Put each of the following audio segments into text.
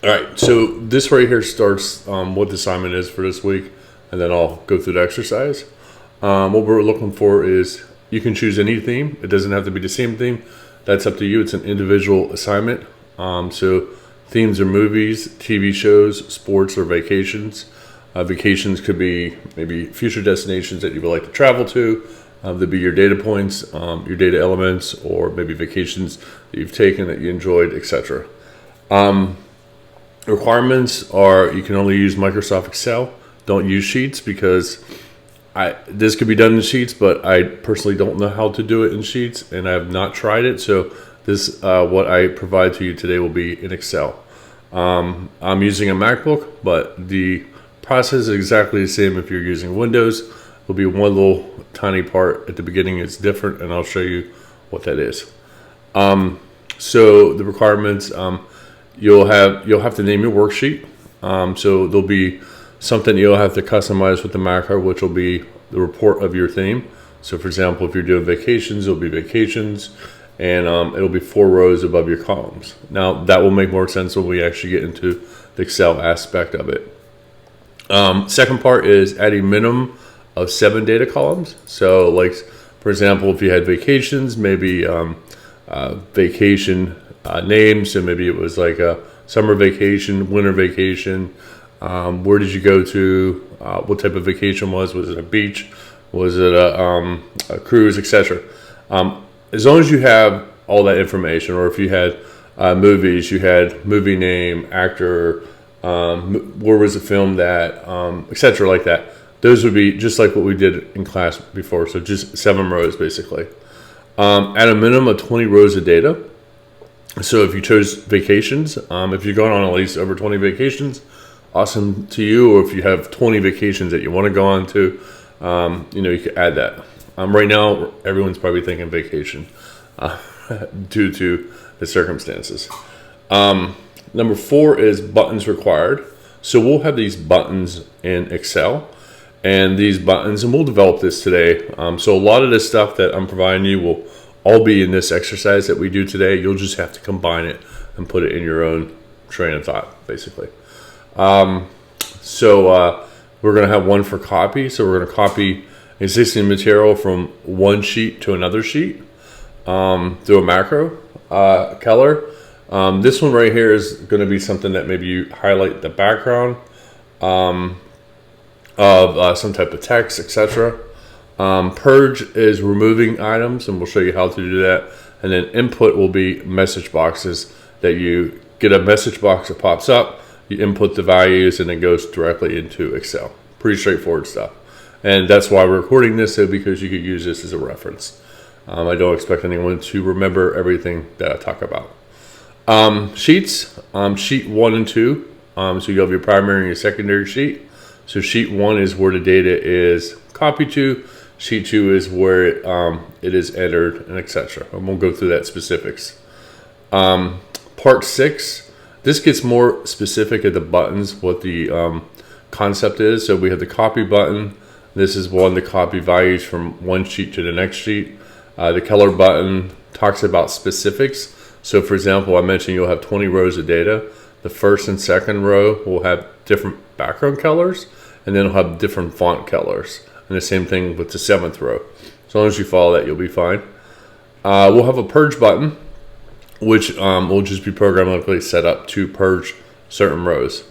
All right, so this right here starts what the assignment is for this week, and then I'll go through the exercise. What we're looking for is you can choose any theme. It doesn't have to be the same theme. That's up to you. It's an individual assignment. So themes are movies, TV shows, sports, or vacations. Vacations could be maybe future destinations that you would like to travel to. There'd be your data points, your data elements, or maybe vacations that you've taken that you enjoyed, etc. Requirements are you can only use Microsoft Excel. Don't use Sheets because this could be done in Sheets, but I personally don't know how to do it in Sheets, and I have not tried it. So this what I provide to you today will be in Excel. I'm using a MacBook, but the process is exactly the same if you're using Windows. There'll be one little tiny part at the beginning is different, and I'll show you what that is. So the requirements. You'll have to name your worksheet. So there'll be something you'll have to customize with the macro, which will be the report of your theme. So for example, if you're doing vacations, it'll be vacations, and it'll be 4 rows above your columns. Now that will make more sense when we actually get into the Excel aspect of it. Second part is add a minimum of 7 data columns. So like, for example, if you had vacations, maybe vacation name, so maybe it was like a summer vacation, winter vacation, where did you go to, what type of vacation was it a beach, was it a cruise, etc. As long as you have all that information, or if you had movies, you had movie name, actor, where was the film that, etc. like that. Those would be just like what we did in class before, so just 7 rows basically. At a minimum of 20 rows of data. So if you chose vacations, if you're going on at least over 20 vacations, awesome to you. Or if you have 20 vacations that you want to go on to, you could add that. Right now, everyone's probably thinking vacation due to the circumstances. Number 4 is buttons required. So we'll have these buttons in Excel, and these buttons, and we'll develop this today. So a lot of this stuff that I'm providing you will all be in this exercise that we do today. You'll just have to combine it and put it in your own train of thought, basically. So we're going to have one for copy. So we're going to copy existing material from one sheet to another sheet through a macro color. This one right here is going to be something that maybe you highlight the background of some type of text, etc. Purge is removing items, and we'll show you how to do that. And then input will be message boxes that you get a message box that pops up, you input the values, and it goes directly into Excel. Pretty straightforward stuff. And that's why we're recording this, so because you could use this as a reference. I don't expect anyone to remember everything that I talk about. Sheets, sheet 1 and 2. So you have your primary and your secondary sheet. So sheet 1 is where the data is copied to. Sheet 2 is where it is entered, and etc. And we'll go through that specifics. Part 6, this gets more specific at the buttons, what the concept is. So we have the copy button. This is one to copy values from one sheet to the next sheet. The color button talks about specifics. So for example, I mentioned you'll have 20 rows of data. The first and second row will have different background colors, and then it'll have different font colors. And the same thing with the 7th row. As long as you follow that, you'll be fine. We'll have a purge button, which will just be programmatically set up to purge certain rows.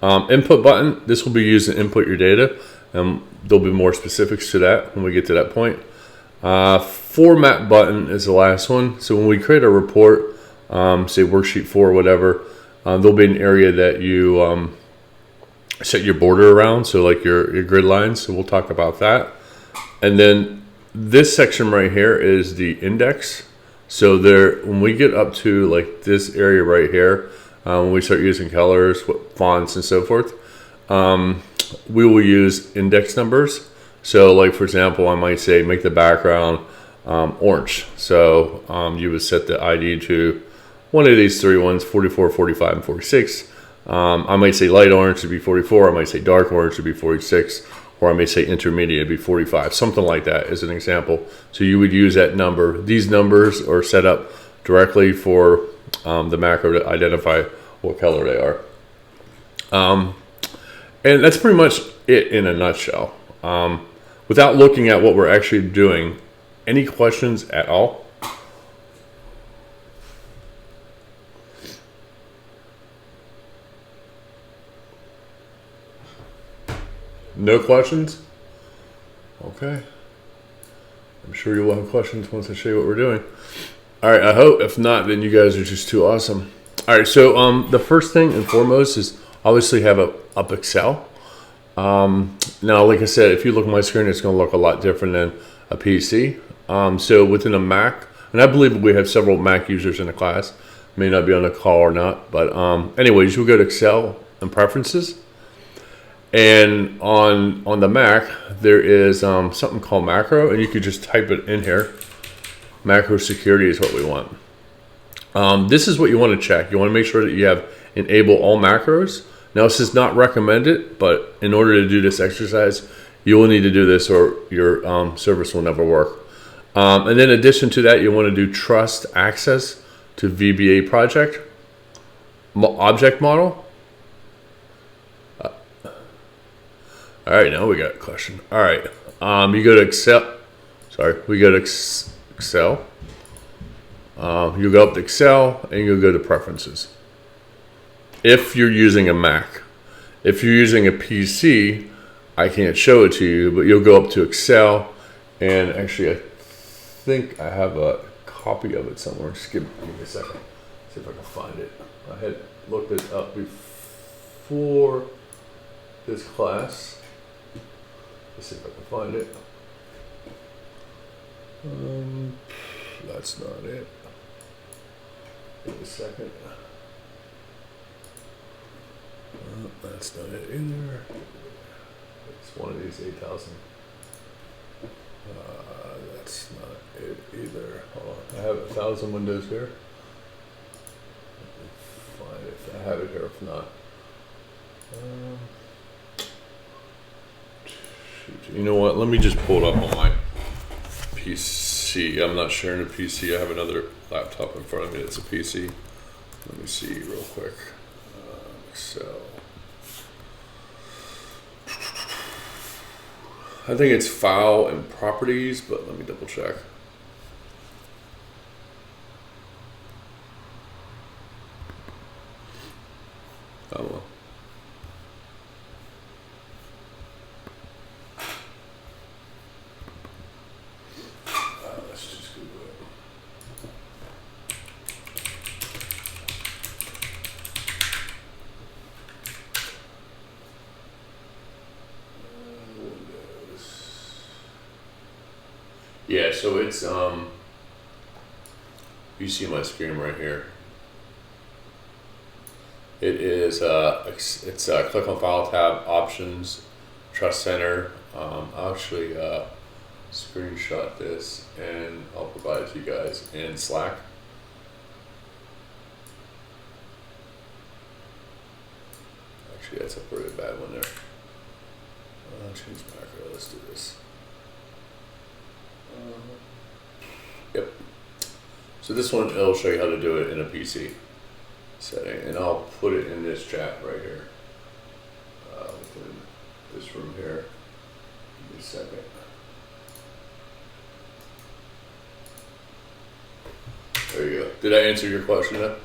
Input button, this will be used to input your data, and there'll be more specifics to that when we get to that point. Format button is the last one. So when we create a report, say worksheet 4 or whatever, there'll be an area that you set your border around, so like your grid lines. So we'll talk about that. And then this section right here is the index. So there, when we get up to like this area right here, when we start using colors, fonts, and so forth, we will use index numbers. So like for example, I might say make the background orange. So you would set the ID to one of these 3 ones, 44, 45, and 46. I might say light orange to be 44. I might say dark orange to be 46, or I may say intermediate to be 45. Something like that is an example. So you would use that number. These numbers are set up directly for the macro to identify what color they are. And that's pretty much it in a nutshell. Without looking at what we're actually doing, any questions at all? No questions? Okay. I'm sure you will have questions once I show you what we're doing. All right, I hope. If not, then you guys are just too awesome. All right, so the first thing and foremost is obviously have up Excel. Now, like I said, if you look at my screen, it's going to look a lot different than a PC. So within a Mac, and I believe we have several Mac users in the class, may not be on the call or not, but anyways, you'll go to Excel and Preferences. And on the Mac, there is something called macro, and you could just type it in here. Macro security is what we want. This is what you want to check. You want to make sure that you have enable all macros. Now, this is not recommended, but in order to do this exercise, you will need to do this or your service will never work. And then in addition to that, you want to do trust access to VBA project object model. All right, now we got a question. All right, you go to Excel. Sorry, we go to Excel. You go up to Excel and you'll go to Preferences. If you're using a Mac, if you're using a PC, I can't show it to you, but you'll go up to Excel, and actually, I think I have a copy of it somewhere. Just give me a second. See if I can find it. I had looked it up before this class. Let's see if I can find it. That's not it. Give me a second. That's not it either. It's one of these 8,000. That's not it either. Hold on. I have 1,000 windows here. Let me find it if I have it here. If not, shoot. You know what? Let me just pull it up on my PC. I'm not sharing a PC. I have another laptop in front of me that's a PC. Let me see real quick. Excel. I think it's File and Properties, but let me double check. Oh well. Let's just Google it. Yeah, so it's you see my screen right here. It is it's click on File tab, Options, Trust Center. I'll actually screenshot this and I'll provide it to you guys in Slack. Actually, that's a pretty bad one there. Change macro. Let's do this. Yep. So this one, it'll show you how to do it in a PC setting, and I'll put it in this chat right here, within this room here. Give me a second. There you go. Did I answer your question then?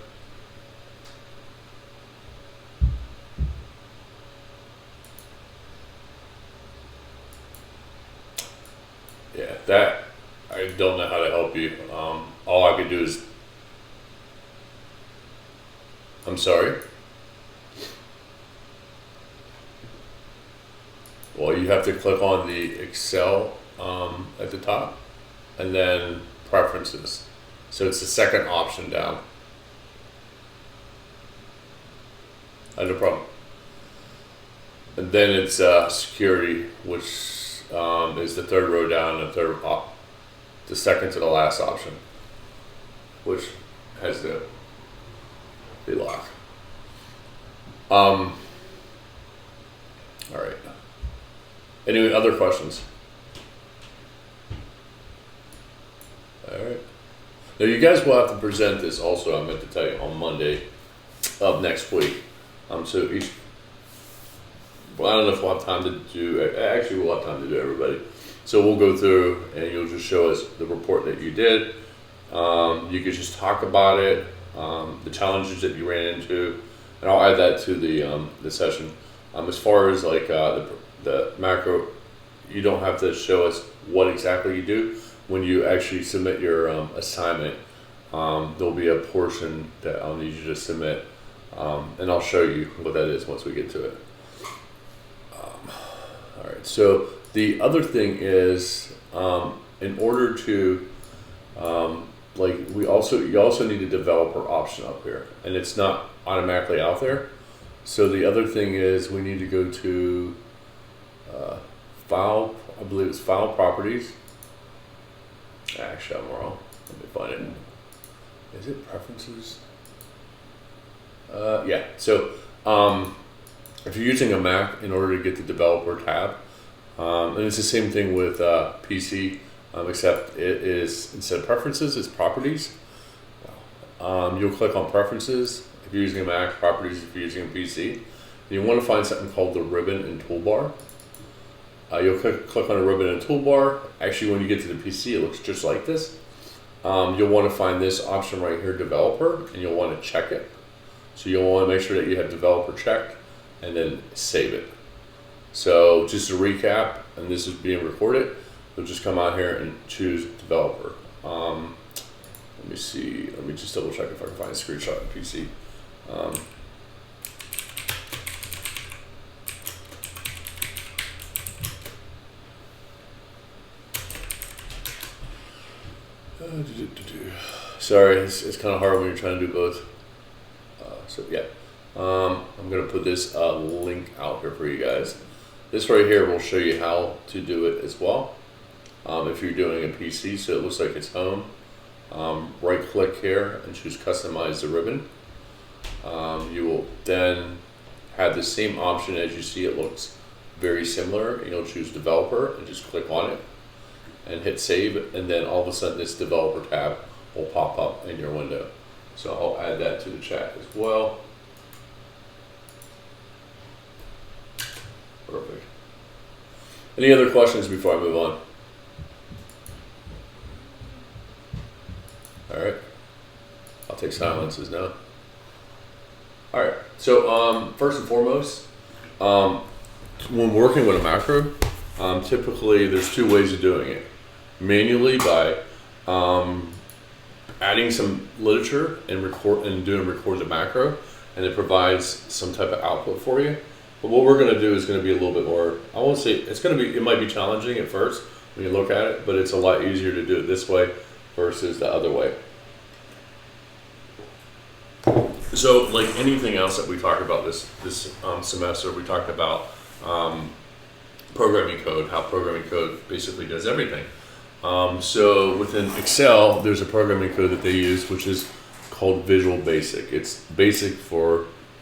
Yeah, that I don't know how to help you. All I could do is, I'm sorry. Well, you have to click on the Excel at the top, and then Preferences. So it's the second option down. No problem. And then it's Security, which is the third row down, the second to the last option, which has the lock. All right. Any other questions? All right. Now you guys will have to present this also. I meant to tell you on Monday. of next week. So each, well, I don't know if we'll have time to do, actually we'll have time to do everybody. So we'll go through and you'll just show us the report that you did. You could just talk about it, the challenges that you ran into, and I'll add that to the session. As far as like the macro, you don't have to show us what exactly you do. When you actually submit your assignment, there'll be a portion that I'll need you to submit, and I'll show you what that is once we get to it. All right, so the other thing is, in order to, you also need a developer option up here, and it's not automatically out there. So the other thing is we need to go to file, I believe it's file properties. Actually, I'm wrong. Let me find it. Is it preferences? Yeah. So if you're using a Mac, in order to get the developer tab, and it's the same thing with PC, except it is, instead of preferences, it's properties. You'll click on preferences if you're using a Mac, properties if you're using a PC. You want to find something called the ribbon and toolbar. You'll click on a ribbon and toolbar. Actually, when you get to the PC, it looks just like this. You'll want to find this option right here, developer, and you'll want to check it. So you'll want to make sure that you have developer checked and then save it. So just to recap, and this is being recorded, you'll just come out here and choose developer. Let me see, let me just double check if I can find a screenshot on PC. Sorry, it's kind of hard when you're trying to do both. So yeah, I'm gonna put this link out here for you guys. This right here will show you how to do it as well. If you're doing a PC, so it looks like it's home. Right click here and choose customize the ribbon. You will then have the same option as you see. It looks very similar, and you'll choose developer and just click on it and hit save, and then all of a sudden this developer tab will pop up in your window. So I'll add that to the chat as well. Perfect. Any other questions before I move on? All right, I'll take silences now. All right, so first and foremost, when working with a macro, typically there's two ways of doing it. Manually by adding some literature and record the macro, and it provides some type of output for you. But what we're going to do is going to be a little bit more, I won't say it's going to be, it might be challenging at first when you look at it, but it's a lot easier to do it this way versus the other way. So like anything else that we talked about this semester, we talked about programming code, how programming code basically does everything. So within Excel, there's a programming code that they use, which is called Visual Basic. It's basic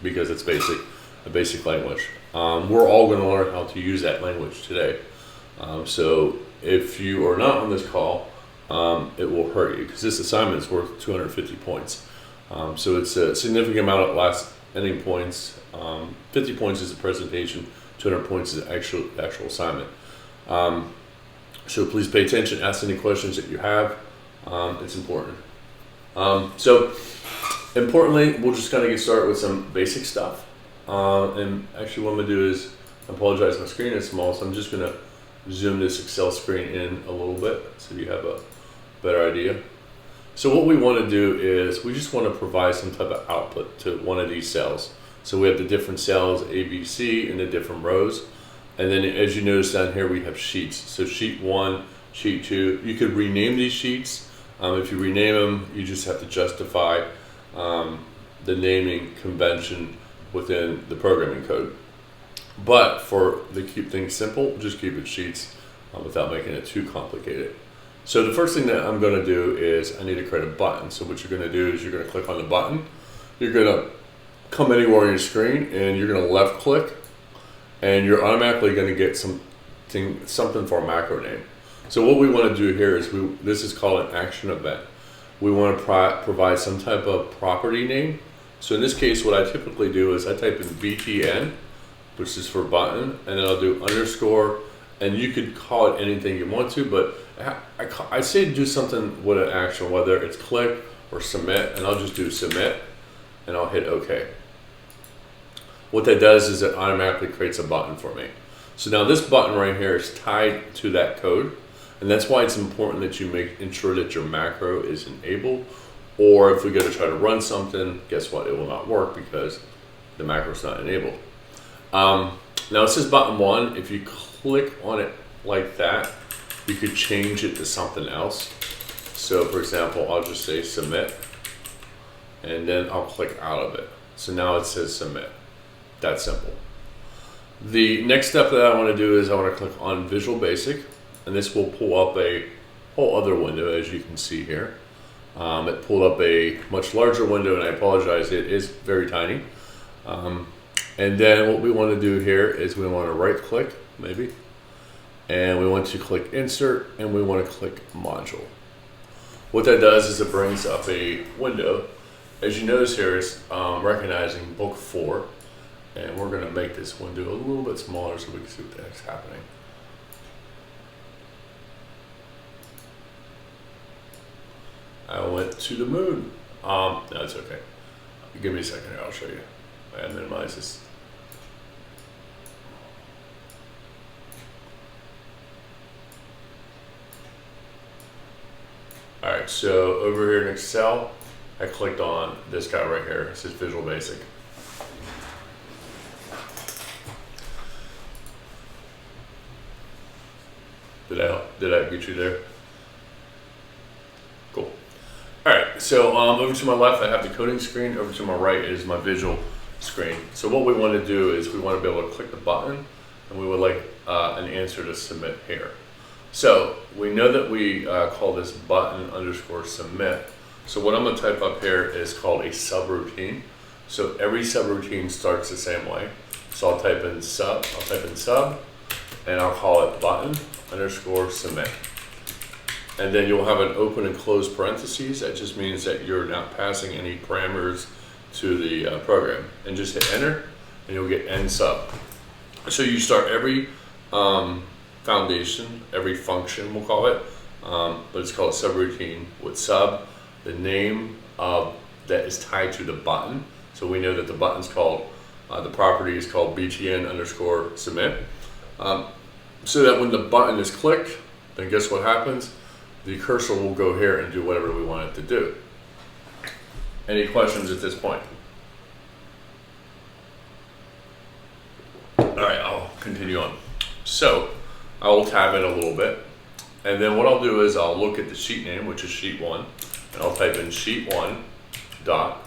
because it's basic, a basic language. We're all going to learn how to use that language today. So if you are not on this call, it will hurt you because this assignment is worth 250 points. So it's a significant amount of last ending points. 50 points is a presentation, 200 points is the actual assignment. So please pay attention, ask any questions that you have. It's important. So importantly, we'll just kind of get started with some basic stuff. And actually what I'm gonna do is, I apologize, my screen is small, so I'm just gonna zoom this Excel screen in a little bit so you have a better idea. So what we want to do is we just want to provide some type of output to one of these cells. So we have the different cells A, B, C in the different rows. And then as you notice down here, we have sheets. So sheet 1, sheet 2, you could rename these sheets. If you rename them, you just have to justify the naming convention within the programming code. But to keep things simple, just keep it sheets without making it too complicated. So the first thing that I'm going to do is I need to create a button. So what you're going to do is you're going to click on the button. You're going to come anywhere on your screen and you're going to left click, and you're automatically going to get something for a macro name. So what we want to do here is this is called an action event. We want to provide some type of property name So in this case, what I typically do is I type in BTN, which is for button, and then I'll do underscore, and you could call it anything you want to, but I say do something with an action, whether it's click or submit, and I'll just do submit, and I'll hit OK. What that does is it automatically creates a button for me. So now this button right here is tied to that code, and that's why it's important that you ensure that your macro is enabled, or if we go to try to run something, guess what? It will not work because the macro is not enabled. Now it says button 1. If you click on it like that, you could change it to something else. So for example, I'll just say submit, and then I'll click out of it. So now it says submit. That simple. The next step that I want to do is I want to click on Visual Basic, and this will pull up a whole other window, as you can see here. It pulled up a much larger window, and I apologize, it is very tiny. And then what we want to do here is we want to right click, maybe, and we want to click Insert, and we want to click Module. What that does is it brings up a window. As you notice here, it's recognizing Book 4, and we're going to make this window a little bit smaller so we can see what the heck's happening. I went to the moon. No, it's okay. Give me a second here, I'll show you. I minimize this. Alright, so over here in Excel, I clicked on this guy right here. It says Visual Basic. Did I get you there? Cool. Alright, so over to my left I have the coding screen, over to my right is my visual screen. So what we want to do is we want to be able to click the button, and we would like an answer to submit here. So we know that we call this button underscore submit. So what I'm going to type up here is called a subroutine. So every subroutine starts the same way. So I'll type in sub, and I'll call it button underscore submit. And then you'll have an open and closed parentheses. That just means that you're not passing any parameters to the program. And just hit enter, and you'll get end sub. So you start every foundation, every function we'll call it, but it's called subroutine with sub, the name of that is tied to the button. So we know that the button's called, the property is called btn underscore submit. So that when the button is clicked, then guess what happens? The cursor will go here and do whatever we want it to do. Any questions at this point? All right, I'll continue on. So I will tab in a little bit, and then what I'll do is I'll look at the sheet name, which is sheet 1, and I'll type in sheet 1 dot,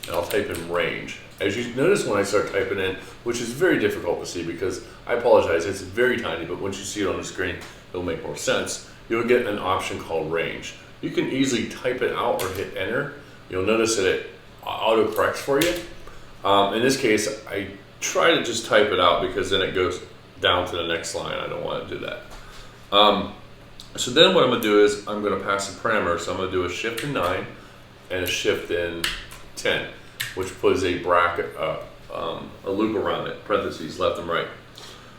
and I'll type in range. As you notice when I start typing in, which is very difficult to see because I apologize, it's very tiny, but once you see it on the screen, it'll make more sense. You'll get an option called range. You can easily type it out or hit enter. You'll notice that it auto corrects for you. In this case, I try to just type it out because then it goes down to the next line. I don't want to do that. So then what I'm going to do is I'm going to pass a parameter. So I'm going to do a shift in 9 and a shift in 10, which puts a bracket, a loop around it, parentheses, left and right.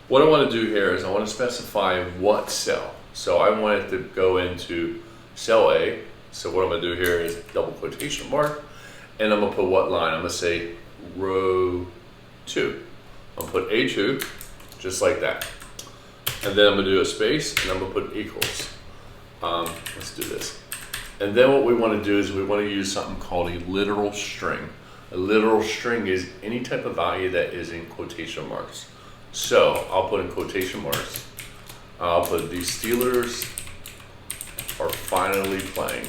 What I want to do here is I want to specify what cell. So I want it to go into cell A. So what I'm going to do here is double quotation mark, and I'm going to put what line? I'm going to say row 2. I'll put A2, just like that. And then I'm going to do a space, and I'm going to put equals. Let's do this. And then what we want to do is we want to use something called a literal string. A literal string is any type of value that is in quotation marks. So I'll put in quotation marks. I'll put these Steelers are finally playing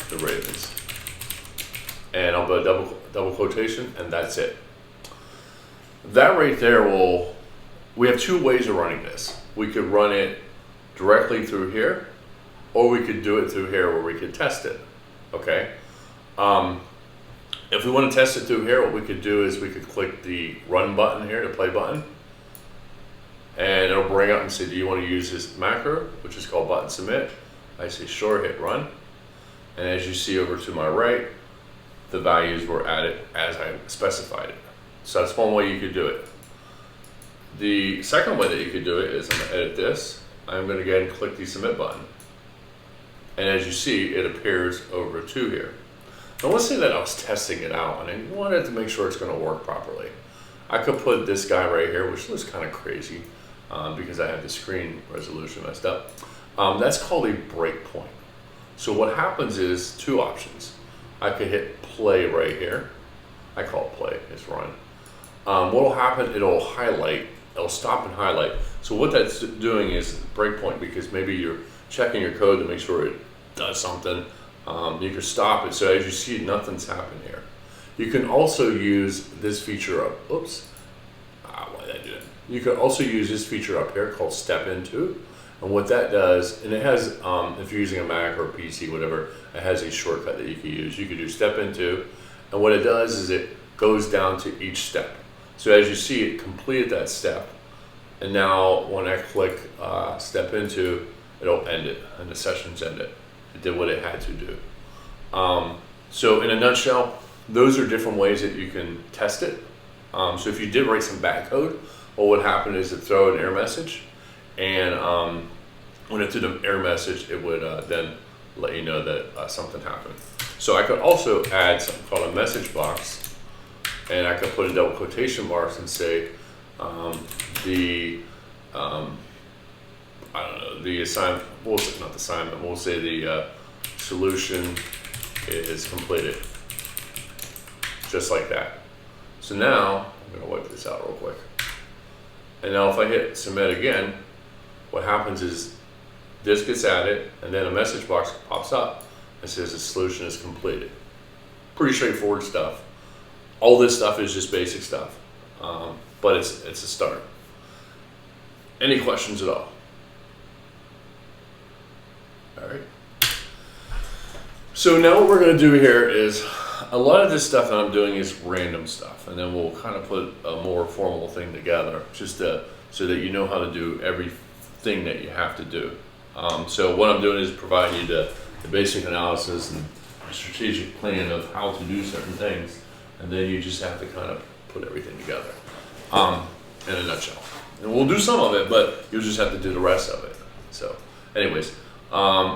the Ravens. And I'll put a double quotation, and that's it. That right there we have two ways of running this. We could run it directly through here, or we could do it through here where we could test it, okay? If we want to test it through here, what we could do is we could click the run button here, the play button, and it'll bring up and say, do you want to use this macro, which is called button submit? I say sure, hit run. And as you see over to my right, the values were added as I specified it. So that's one way you could do it. The second way that you could do it is I'm going to edit this. I'm going to go ahead and click the submit button. And as you see, it appears over to here. Now let's say that I was testing it out and I wanted to make sure it's going to work properly. I could put this guy right here, which looks kind of crazy because I have the screen resolution messed up. That's called a breakpoint. So what happens is two options. I could hit play right here. I call it play, it's run. What will happen, it'll highlight, it'll stop and highlight. So what that's doing is breakpoint, because maybe you're checking your code to make sure it does something. You can stop it, so as you see, nothing's happened here. You can also use this feature up, oops, why did I do it? You can also use this feature up here called step into. And what that does, and it has, if you're using a Mac or a PC, whatever, it has a shortcut that you can use. You can do step into, and what it does is it goes down to each step. So as you see, it completed that step, and now when I click step into, it'll end it, and the session's ended. It did what it had to do. So in a nutshell, those are different ways that you can test it. So if you did write some bad code, what would happen is it throw an error message, and when it did an error message, it would then let you know that something happened. So I could also add something called a message box, and I could put in double quotation marks and say I don't know, the assignment, not the assignment, we'll say the solution is completed. Just like that. So now, I'm gonna wipe this out real quick. And now if I hit submit again, what happens is this gets added, and then a message box pops up and says the solution is completed. Pretty straightforward stuff. All this stuff is just basic stuff, but it's a start. Any questions at all? All right. So now what we're going to do here is a lot of this stuff that I'm doing is random stuff, and then we'll kind of put a more formal thing together, just so that you know how to do everything that you have to do. So what I'm doing is providing you the basic analysis and strategic plan of how to do certain things, and then you just have to kind of put everything together in a nutshell. And we'll do some of it, but you'll just have to do the rest of it. So anyways,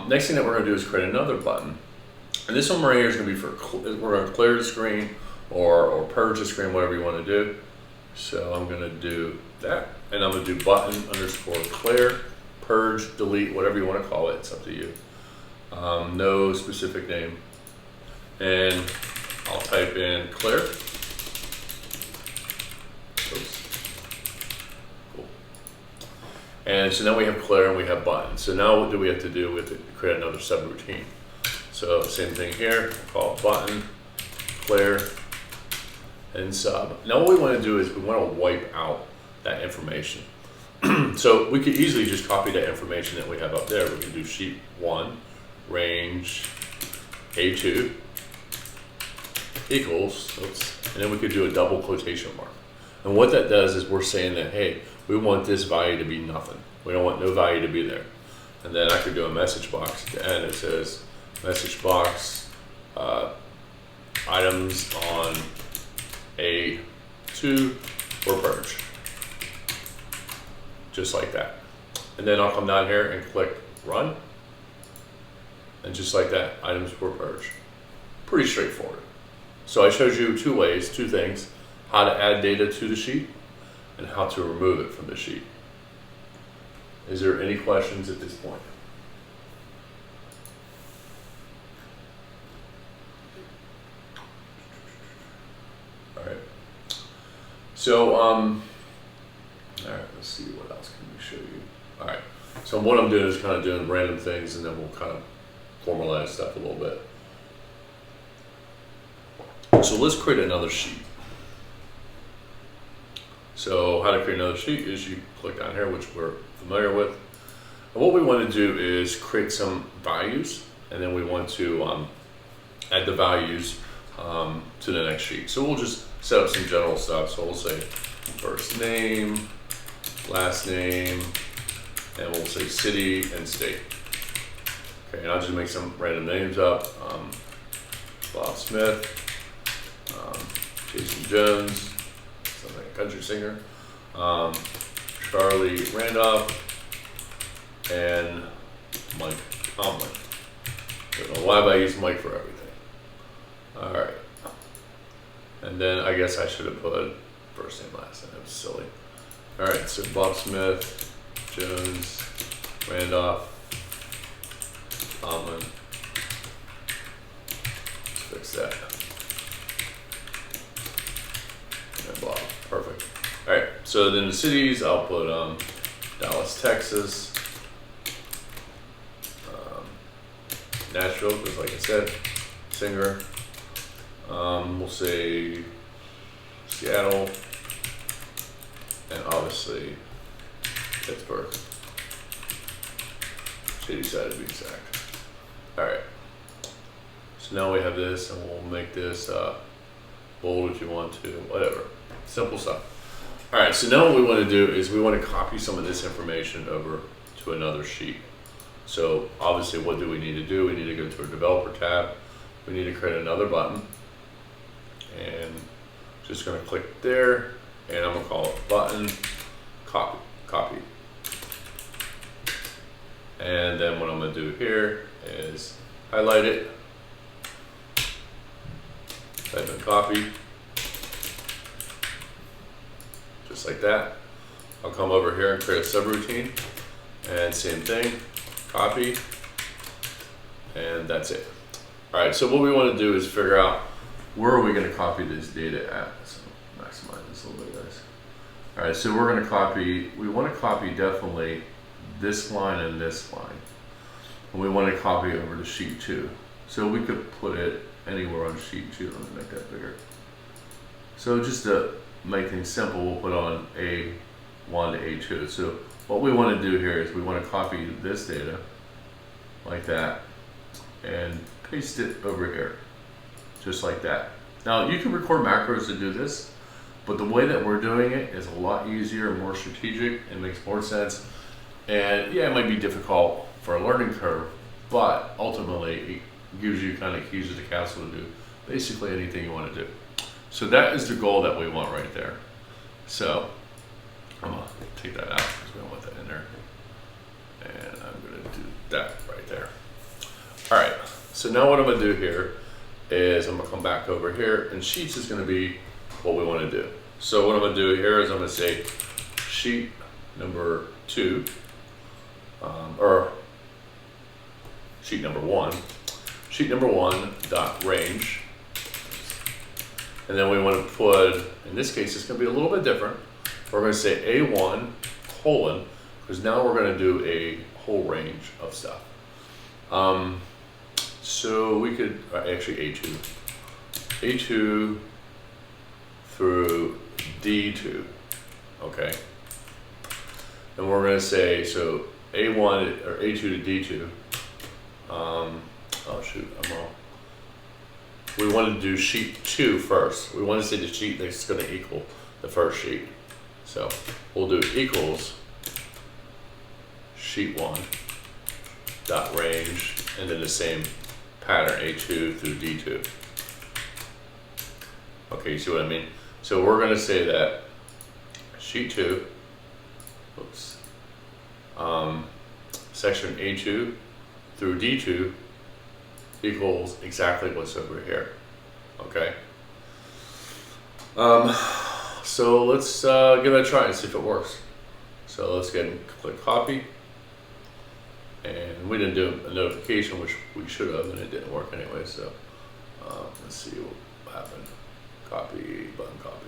next thing that we're going to do is create another button. And this one right here is going to be for, we're going to clear the screen or purge the screen, whatever you want to do. So I'm going to do that, and I'm going to do button underscore clear, purge, delete, whatever you want to call it. It's up to you. No specific name. And I'll type in clear. Oops. Cool. And so now we have clear and we have button. So now what do we have to do? We have to create another subroutine. So same thing here, call it button, clear, and sub. Now what we want to do is we want to wipe out that information. So we could easily just copy that information that we have up there. We can do sheet 1, range A2 equals, oops, and then we could do a double quotation mark. And what that does is we're saying that, hey, we want this value to be nothing. We don't want no value to be there. And then I could do a message box to end. It says, message box, items on A2 or purge. Just like that. And then I'll come down here and click run. And just like that, items were purged. Pretty straightforward. So I showed you two ways, two things, how to add data to the sheet and how to remove it from the sheet. Is there any questions at this point? So, all right, let's see, what else can we show you? All right, so what I'm doing is kind of doing random things, and then we'll kind of formalize stuff a little bit. So let's create another sheet. So how to create another sheet is you click down here, which we're familiar with. And what we want to do is create some values, and then we want to add the values to the next sheet. So we'll just set up some general stuff. So we'll say first name, last name, and we'll say city and state. Okay, and I'll just make some random names up. Bob Smith, Jason Jones, something like a country singer, Charlie Randolph, and Mike Tomlin. Don't know why, but I use Mike for everything. All right. And then I guess I should have put first name, last name. That was silly. All right, so Bob Smith, Jones, Randolph, Tomlin. Let's fix that. And Bob, perfect. All right, so then the cities, I'll put Dallas, Texas, Nashville, because like I said, singer. We'll say Seattle, and obviously Pittsburgh. Shady side to be exact. All right. So now we have this, and we'll make this bold if you want to, whatever. Simple stuff. All right. So now what we want to do is we want to copy some of this information over to another sheet. So obviously, what do we need to do? We need to go to our developer tab. We need to create another button, and just going to click there, and I'm going to call it button copy. And then what I'm going to do here is highlight it, type in copy, just like that. I'll come over here and create a subroutine, and same thing, copy, and that's it. All right, so what we want to do is figure out where are we going to copy this data at. So maximize this a little bit, guys. All right, so we're going to copy, we want to copy definitely this line and this line. And we want to copy over to sheet 2. So we could put it anywhere on sheet 2. Let me make that bigger. So just to make things simple, we'll put on A1 to A2. So what we want to do here is we want to copy this data like that and paste it over here, just like that. Now you can record macros to do this, but the way that we're doing it is a lot easier and more strategic and makes more sense. And yeah, it might be difficult for a learning curve, but ultimately it gives you kind of keys to the castle to do basically anything you want to do. So that is the goal that we want right there. So I'm gonna take that out because we don't want that in there. And I'm gonna do that right there. All right, so now what I'm gonna do here is I'm gonna come back over here, and sheets is gonna be what we wanna do. So what I'm gonna do here is I'm gonna say sheet number 2, or sheet number 1. Sheet number 1 dot range. And then we want to put, in this case, it's going to be a little bit different. We're going to say A1 colon, because now we're going to do a whole range of stuff. So we could, actually A2. A2 through D2, okay? And we're going to say, so A1 or A2 to D2. Oh shoot, I'm wrong. We want to do sheet 2 first. We want to say the sheet that's going to equal the first sheet. So we'll do equals sheet 1 dot range, and then the same pattern, A2 through D2. Okay, you see what I mean? So we're going to say that sheet 2, oops, section A2 through D2 equals exactly what's over here. Okay. So let's give it a try and see if it works. So let's get and click copy. And we didn't do a notification, which we should have, and it didn't work anyway. So let's see what happened. Copy, button copy.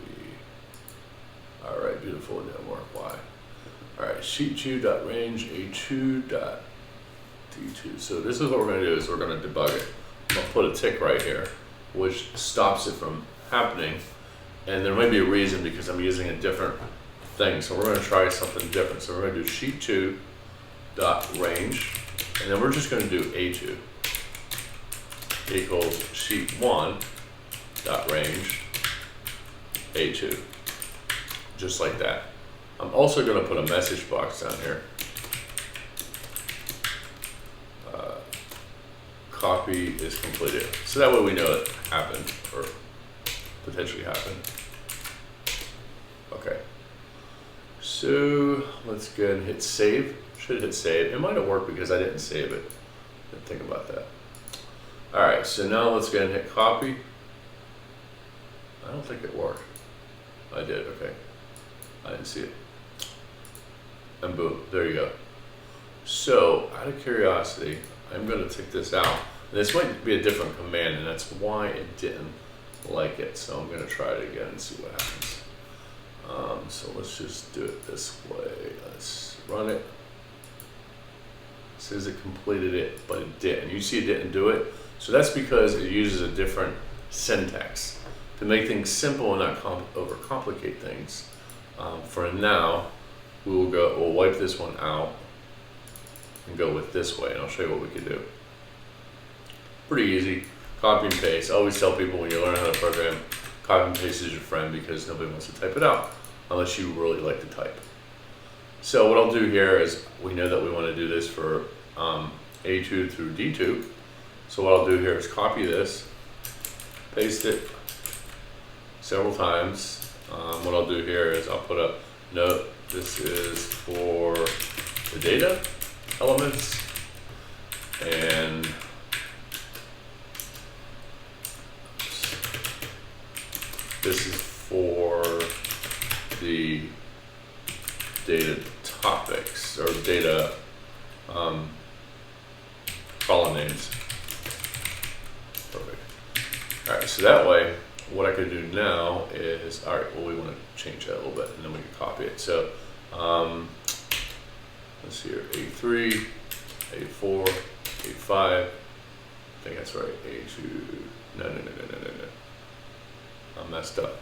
All right, beautiful. It didn't work. Why? All right, sheet 2 dot range A2 dot D2. So this is what we're going to do is we're going to debug it. I'm going to put a tick right here, which stops it from happening. And there might be a reason because I'm using a different thing. So we're going to try something different. So we're going to do sheet 2 dot range, and then we're just going to do A2 equals sheet 1 dot range A2, just like that. I'm also going to put a message box down here. Copy is completed. So that way we know it happened, or potentially happen. Okay. So let's go ahead and hit save. Should hit save. It might have worked because I didn't save it. Didn't think about that. All right, so now let's go ahead and hit copy. I don't think it worked. I did, okay. I didn't see it. And boom, there you go. So, out of curiosity, I'm going to take this out. This might be a different command, and that's why it didn't like it. So I'm going to try it again and see what happens. So let's just do it this way. Let's run it. It says it completed it, but it didn't. You see it didn't do it. So that's because it uses a different syntax to make things simple and not overcomplicate things. For now, we'll wipe this one out and go with this way, and I'll show you what we can do. Pretty easy. Copy and paste. I always tell people when you learn how to program, copy and paste is your friend because nobody wants to type it out unless you really like to type. So what I'll do here is, we know that we want to do this for A2 through D2. So what I'll do here is copy this, paste it several times. What I'll do here is I'll put a note, this is for the data elements, and this is for the data topics or data column names. Perfect. All right, so that way, what I could do now is, all right, well, we want to change that a little bit, and then we can copy it. So let's see here, A3, A4, A5, I think that's right, A2, no. I messed up.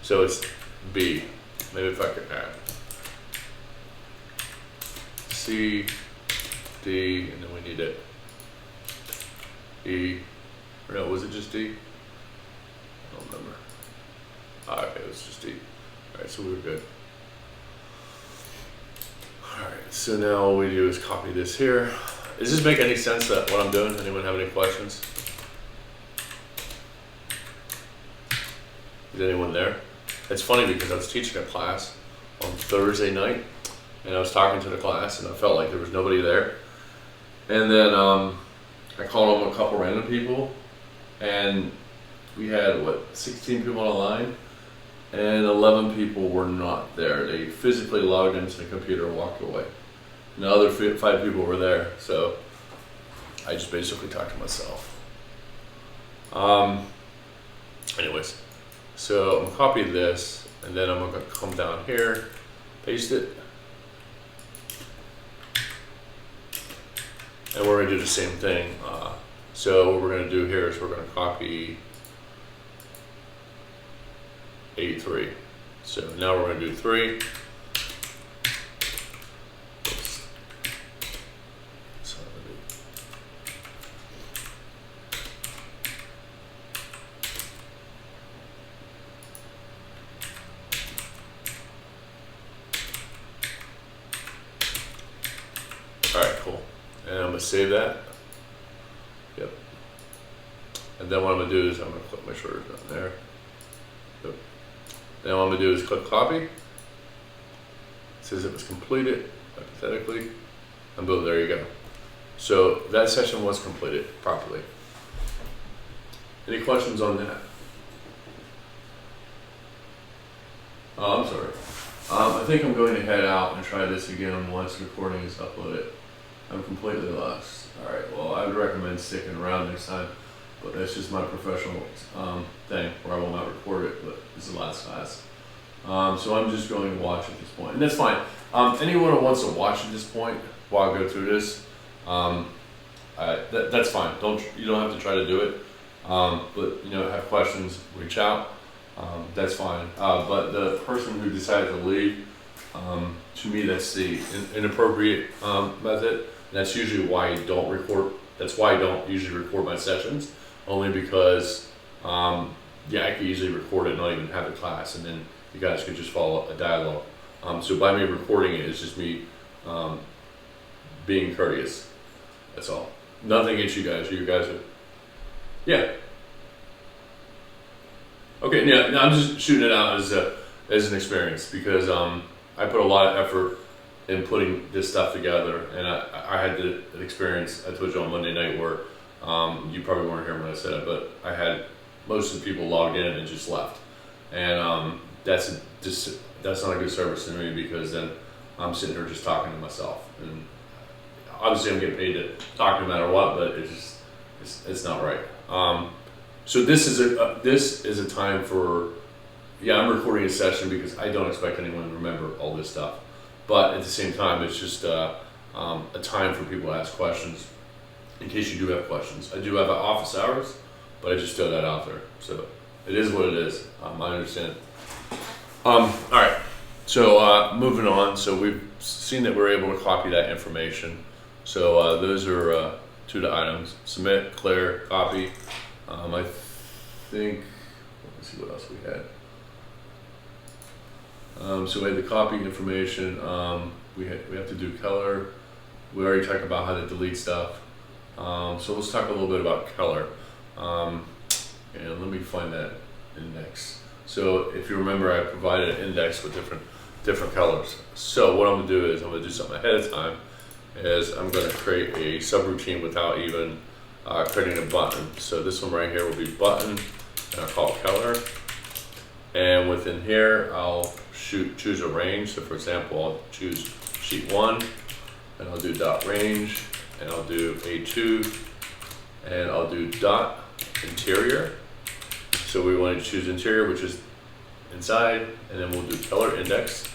So it's B. Maybe if I could add C, D, and then we need it E. Or no, was it just D? I don't remember. Okay, it was just D. All right, so we were good. All right, so now all we do is copy this here. Does this make any sense, that what I'm doing? Anyone have any questions? Is anyone there? It's funny because I was teaching a class on Thursday night, and I was talking to the class, and I felt like there was nobody there. And then I called on a couple random people, and we had, 16 people online, and 11 people were not there. They physically logged into the computer and walked away. And the other 5 people were there, so I just basically talked to myself. Anyways. So I'm gonna copy this, and then I'm gonna come down here, paste it, and we're gonna do the same thing. So what we're gonna do here is we're gonna copy A3. So now we're gonna do 3. Oops. All right, cool. And I'm gonna save that. Yep. And then what I'm gonna do is I'm gonna click, make sure it's not there. Yep. Then what I'm gonna do is click copy. It says it was completed, hypothetically. And boom, there you go. So that session was completed properly. Any questions on that? Oh, I'm sorry. I think I'm going to head out and try this again once the recording is uploaded. I'm completely lost. All right, well, I would recommend sticking around next time, but that's just my professional thing where I will not record it, but it's the last class. So I'm just going to watch at this point, and that's fine. Anyone who wants to watch at this point while I go through this, that's fine. You don't have to try to do it, but have questions, reach out. That's fine. But the person who decided to leave, to me, that's the inappropriate method. And that's usually why I don't record. That's why I don't usually record my sessions, only because, I could easily record it and not even have a class, and then you guys could just follow a dialogue. So by me recording it, it's just me being courteous. That's all. Nothing against you guys. You guys are, Okay, yeah, no, I'm just shooting it out as an experience because I put a lot of effort in putting this stuff together, and I had an experience. I told you on Monday night where you probably weren't here when I said it, but I had most of the people logged in and just left, and that's not a good service to me because then I'm sitting here just talking to myself, and obviously I'm getting paid to talk no matter what, but it's not right. So this is a time for, yeah, I'm recording a session because I don't expect anyone to remember all this stuff, but at the same time it's just a time for people to ask questions in case you do have questions. I do have office hours, but I just throw that out there. So it is what it is. I understand. All right. So moving on. So we've seen that we're able to copy that information. So those are two of the items: submit, clear, copy. I think. Let's see what else we had. So we had the copy information. We have to do color. We already talked about how to delete stuff. So let's talk a little bit about color. And let me find that index. So if you remember, I provided an index with different colors. So what I'm gonna do is I'm gonna do something ahead of time. Is I'm gonna create a subroutine without even creating a button. So this one right here will be button, and I'll call it color. And within here, I'll choose a range. So for example, I'll choose sheet 1, and I'll do dot range, and I'll do A2, and I'll do dot interior. So we want to choose interior, which is inside, and then we'll do color index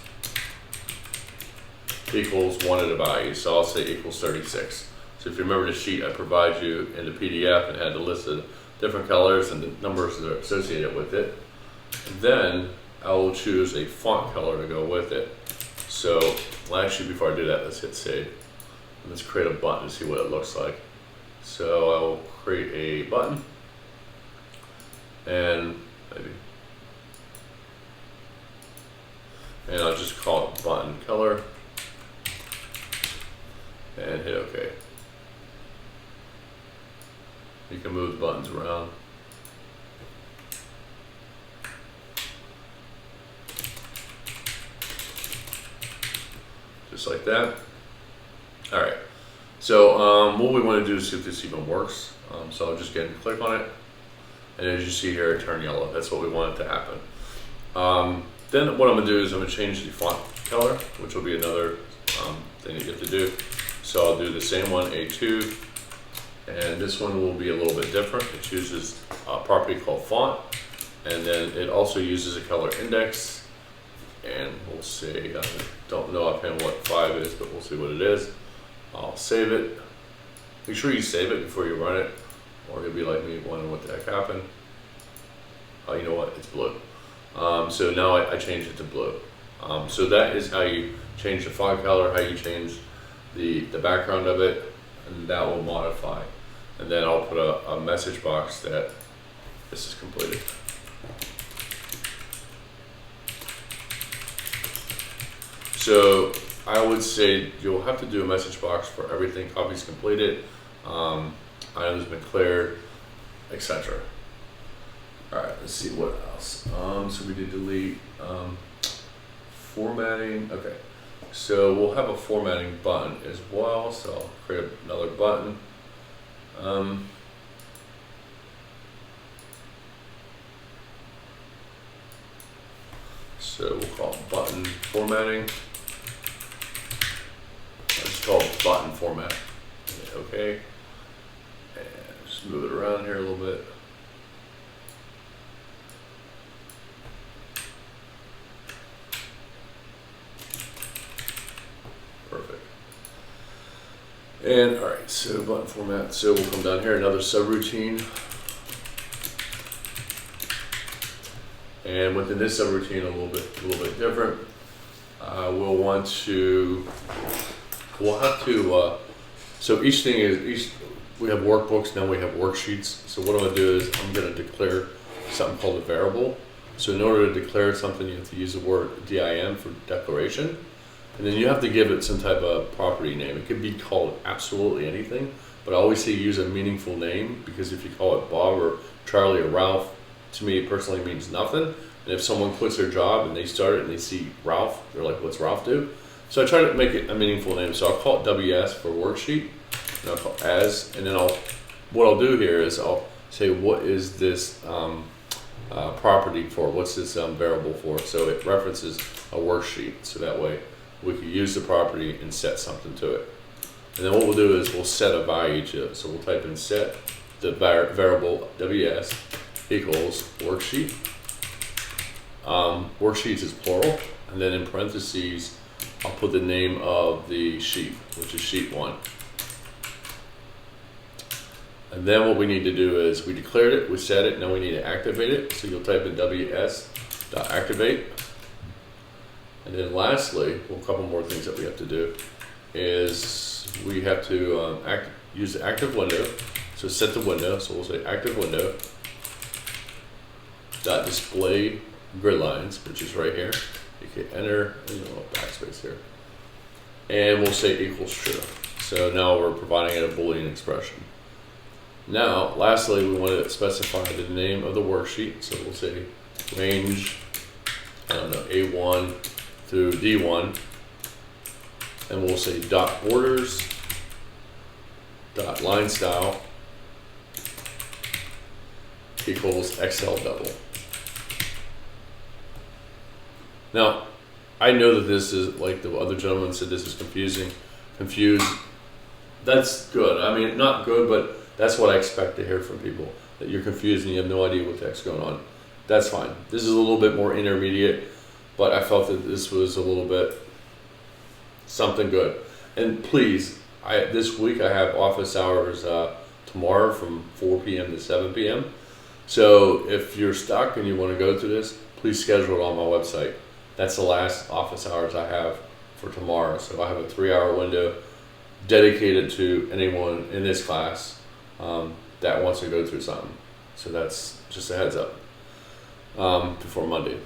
equals 1 of the values. So I'll say equals 36. So if you remember the sheet I provide you in the PDF and had the list of different colors and the numbers that are associated with it, then I will choose a font color to go with it. So, well, actually, before I do that, let's hit save. Let's create a button to see what it looks like. So I will create a button, and I'll just call it button color, and hit OK. You can move the buttons around. Just like that. All right. So what we want to do is see if this even works. So I'll just get and click on it, and as you see here, it turned yellow. That's what we want it to happen. Then what I'm gonna do is I'm gonna change the font color, which will be another thing that you have to do. So I'll do the same one, A2, and this one will be a little bit different. It chooses a property called font, and then it also uses a color index. And we'll see, I don't know offhand what 5 is, but we'll see what it is. I'll save it. Make sure you save it before you run it, or you'll be like me wondering what the heck happened. Oh, you know what, it's blue. So now I changed it to blue. So that is how you change the font color, how you change the background of it, and that will modify. And then I'll put a message box that this is completed. So I would say you'll have to do a message box for everything. Copies completed, items been cleared, etc. All right, let's see what else. So we did delete formatting. Okay, so we'll have a formatting button as well. So I'll create another button. So we'll call it button formatting. It's called button format. Okay, and just move it around here a little bit. Perfect. And all right, so button format. So we'll come down here, another subroutine. And within this subroutine, a little bit different. We'll have to. So each thing is we have workbooks, now we have worksheets. So what I'm gonna do is I'm gonna declare something called a variable. So in order to declare something, you have to use the word DIM for declaration, and then you have to give it some type of property name. It could be called absolutely anything, but I always say use a meaningful name, because if you call it Bob or Charlie or Ralph, to me personally means nothing. And if someone quits their job and they start it and they see Ralph, they're like, what's Ralph do? So I try to make it a meaningful name. So I'll call it WS for worksheet, and I'll call it as, and then what I'll do here is I'll say, what is this property for? What's this variable for? So it references a worksheet. So that way we can use the property and set something to it. And then what we'll do is we'll set a value to it. So we'll type in set the variable WS equals worksheet. Worksheets is plural, and then in parentheses I'll put the name of the sheet, which is sheet 1. And then what we need to do is we declared it, we set it, now we need to activate it. So you'll type in ws.activate. And then lastly, well, a couple more things that we have to do is we have to use the active window. So set the window, so we'll say active window dot display grid lines, which is right here. You can enter, backspace here, and we'll say equals true. So now we're providing it a Boolean expression. Now, lastly, we want to specify the name of the worksheet. So we'll say range, A1 through D1, and we'll say dot borders dot line style equals XL double. Now, I know that this is, like the other gentleman said, this is confused. That's good. I mean, not good, but that's what I expect to hear from people, that you're confused and you have no idea what the heck's going on. That's fine. This is a little bit more intermediate, but I felt that this was a little bit something good. And please, this week I have office hours tomorrow from 4 p.m. to 7 p.m. So if you're stuck and you want to go through this, please schedule it on my website. That's the last office hours I have for tomorrow. So I have a 3-hour window dedicated to anyone in this class that wants to go through something. So that's just a heads up before Monday.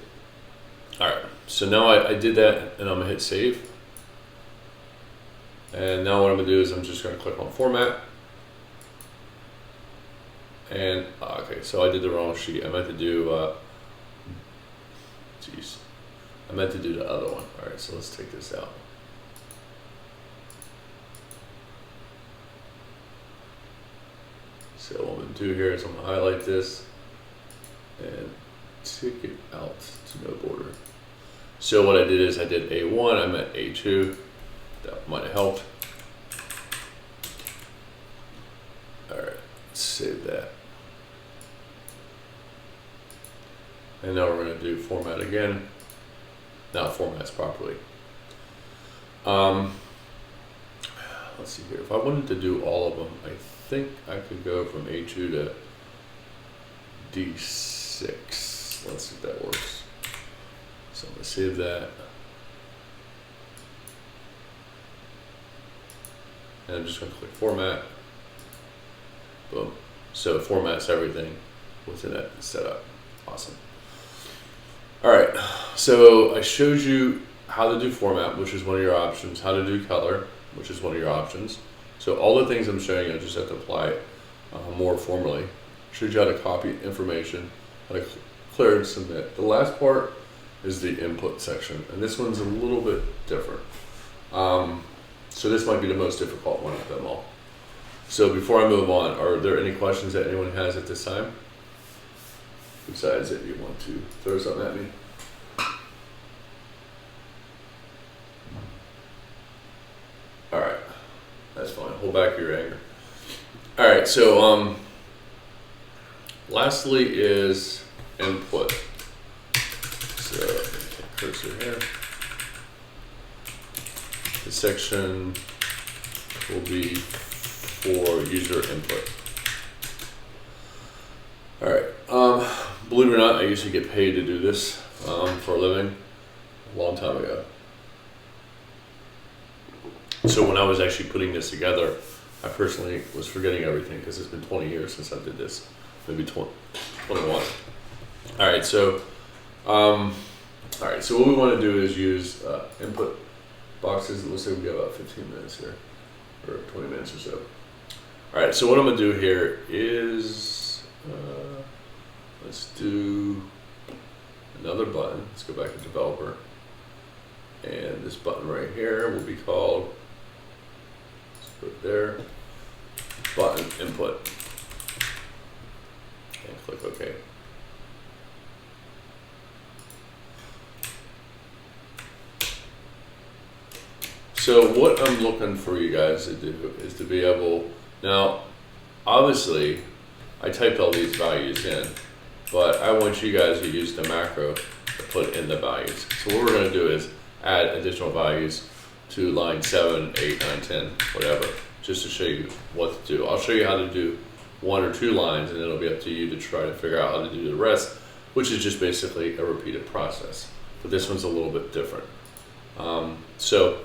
All right, so now I did that, and I'm gonna hit save. And now what I'm gonna do is I'm just gonna click on format. And okay, so I did the wrong sheet. I meant to do, I meant to do the other one. All right, so let's take this out. So what I'm gonna do here is I'm gonna highlight this and take it out to no border. So what I did is I did A1, I meant A2. That might have helped. All right, let's save that. And now we're gonna do format again. Now formats properly. Let's see here. If I wanted to do all of them, I think I could go from A2 to D6. Let's see if that works. So I'm gonna save that. And I'm just gonna click format. Boom. So it formats everything within that setup. Awesome. All right, so I showed you how to do format, which is one of your options, how to do color, which is one of your options. So all the things I'm showing you, I just have to apply it more formally. Showed you how to copy information, how to clear and submit. The last part is the input section, and this one's a little bit different. So this might be the most difficult one of them all. So before I move on, are there any questions that anyone has at this time? Besides if you want to throw something at me. All right, that's fine. Hold back your anger. All right, so lastly is input. So take cursor here. The section will be for user input. All right. Believe it or not, I used to get paid to do this for a living a long time ago. So when I was actually putting this together, I personally was forgetting everything because it's been 20 years since I did this, maybe 21. All right, so what we want to do is use input boxes. It looks like we got about 15 minutes here, or 20 minutes or so. All right, so what I'm gonna do here is let's do another button. Let's go back to developer. And this button right here will be called, let's put it there, button input. And click OK. So what I'm looking for you guys to do is to be able, now obviously I typed all these values in, but I want you guys to use the macro to put in the values. So what we're going to do is add additional values to line 7, 8, 9, 10, whatever, just to show you what to do. I'll show you how to do 1 or 2 lines, and it'll be up to you to try to figure out how to do the rest, which is just basically a repeated process. But this one's a little bit different. So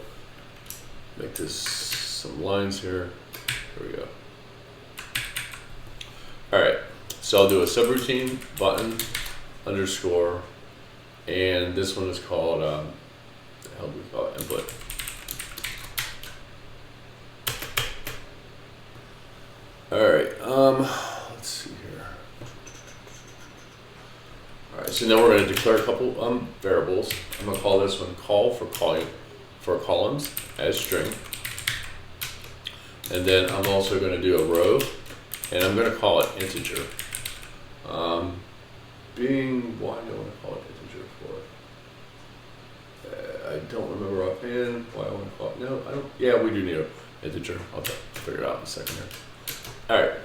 make this some lines here. Here we go. All right, so I'll do a subroutine, button, underscore, and this one is called, what the hell do we call it? Input. All right, let's see here. All right, so now we're going to declare a couple variables. I'm going to call this one call for columns as string, and then I'm also going to do a row, and I'm going to call it integer. Why do I want to call it integer for? I don't remember offhand why I want to call it. No, I don't. Yeah, we do need an integer. I'll figure it out in a second here. All right.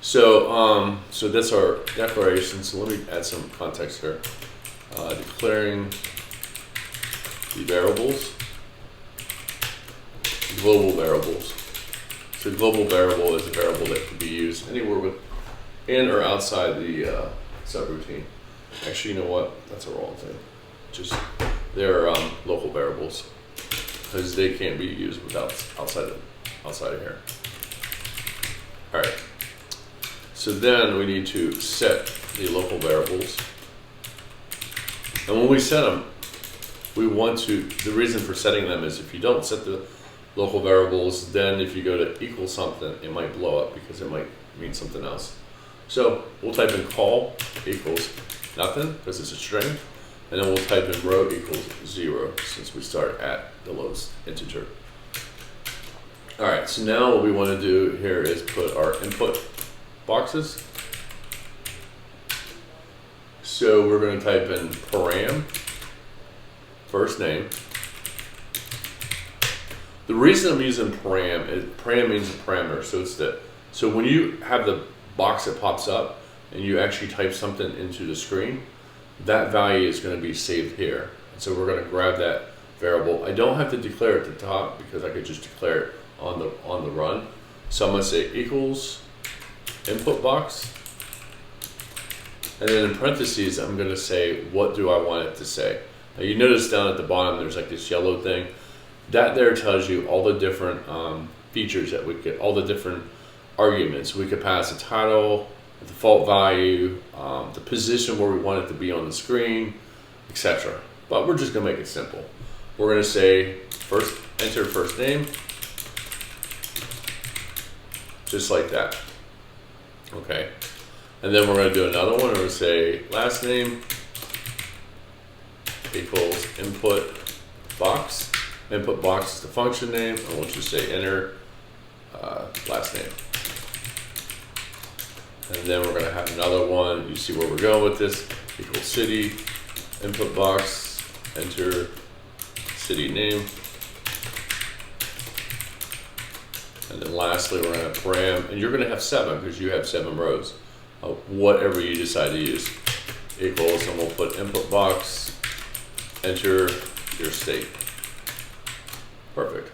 So so that's our declaration. So let me add some context here. Declaring the variables, global variables. So global variable is a variable that can be used anywhere within or outside the subroutine. Actually, you know what? That's a wrong thing. Just they're local variables because they can't be used without outside of here. All right. So then we need to set the local variables, and when we set them, we want to. The reason for setting them is if you don't set the local variables, then if you go to equal something, it might blow up because it might mean something else. So we'll type in call equals nothing because it's a string, and then we'll type in row equals 0 since we start at the lowest integer. All right, so now what we want to do here is put our input boxes. So we're going to type in param, first name. The reason I'm using param is param means a parameter. So when you have the box that pops up and you actually type something into the screen, that value is going to be saved here. And so we're going to grab that variable. I don't have to declare it at the top because I could just declare it on the run. So I'm going to say equals input box, and then in parentheses I'm going to say what do I want it to say. Now you notice down at the bottom there's like this yellow thing. That there tells you all the different features that we could, all the different arguments. We could pass a title, a default value, the position where we want it to be on the screen, etc. But we're just going to make it simple. We're going to say enter first name, just like that. Okay. And then we're going to do another one. We're going to say last name equals input box. Input box is the function name, and we'll just say enter last name. And then we're going to have another one. You see where we're going with this. Equals city, input box, enter city name. And then lastly, we're going to param, and you're going to have 7 because you have 7 rows of whatever you decide to use. Equals, and we'll put input box, enter your state. Perfect.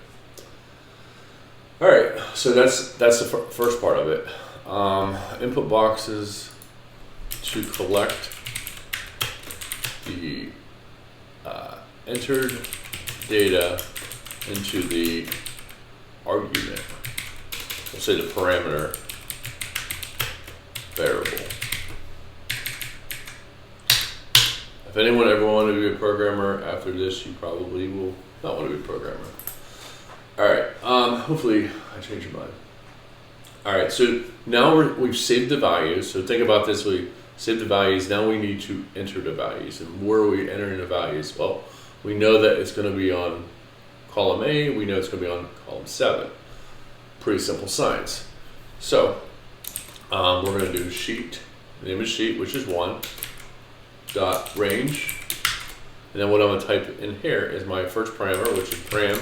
All right, so that's the first part of it. Input boxes to collect the entered data into the argument. We'll say the parameter variable. If anyone ever wanted to be a programmer after this, you probably will not want to be a programmer. All right, hopefully I changed your mind. All right, so now we've saved the values. So think about this, we save the values. Now we need to enter the values. And where are we entering the values? Well, we know that it's going to be on column A. We know it's going to be on column 7. Pretty simple science. So we're going to do sheet, the name of sheet, which is 1, dot range. And then what I'm going to type in here is my first parameter, which is param,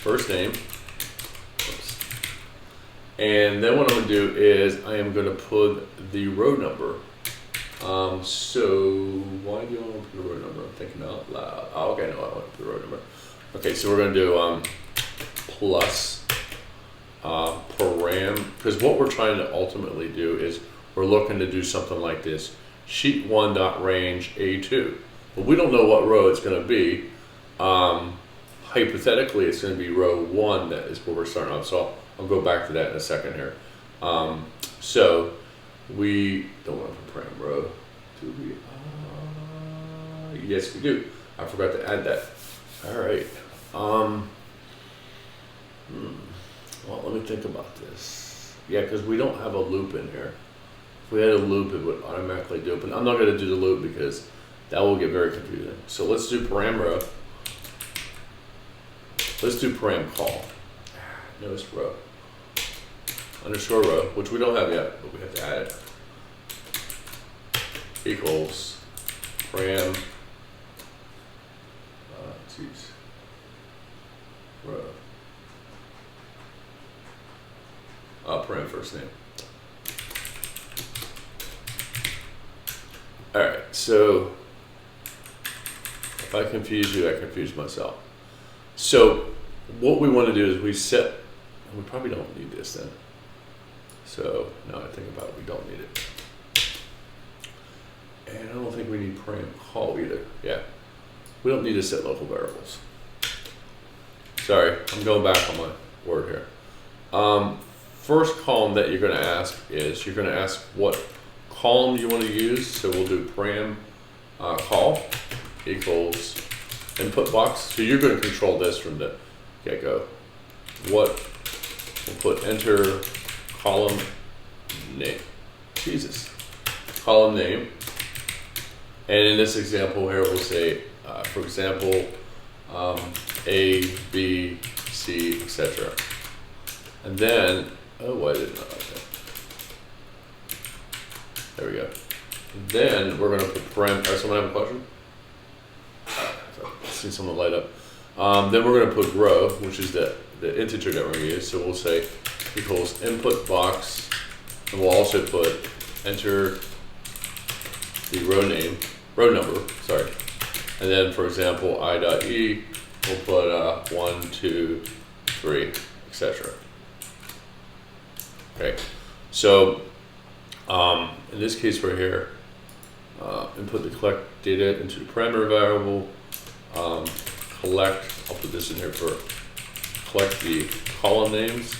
first name. Oops. And then what I'm going to do is I am going to put the row number. So why do I want to put the row number? I'm thinking out loud. Oh, okay, no, I want to put the row number. Okay, so we're going to do plus param, because what we're trying to ultimately do is we're looking to do something like this: sheet 1 dot range A2. But we don't know what row it's going to be. Hypothetically, it's going to be row 1. That is where we're starting off. So I'll go back to that in a second here. So we don't want to put param row. Do we? Yes, we do. I forgot to add that. All right. Well, let me think about this. Yeah, because we don't have a loop in here. If we had a loop, it would automatically do it. But I'm not going to do the loop because that will get very confusing. So let's do param row. Let's do param call. Notice row. Underscore row, which we don't have yet, but we have to add it. Equals param. Row. Param first name. All right, so if I confuse you, I confuse myself. So what we want to do is we set, we probably don't need this then. So now I think about it, we don't need it. And I don't think we need param call either. Yeah, we don't need to set local variables. Sorry, I'm going back on my word here. First column that you're going to ask is, you're going to ask what column you want to use. So we'll do param call equals input box. So you're going to control this from the get-go. What, we'll put enter column name. Jesus. Column name. And in this example here, we'll say, for example, A, B, C, etc. And then, oh, why didn't I like that? There we go. Then we're going to put param. Someone have a question? I see someone light up. Then we're going to put row, which is the integer that we're going to use. So we'll say equals input box, and we'll also put enter the row number, sorry. And then, for example, I.E, we'll put 1, 2, 3, etc. Okay, so in this case right here, input the collect data into the parameter variable, collect, I'll put this in here for collect the column names,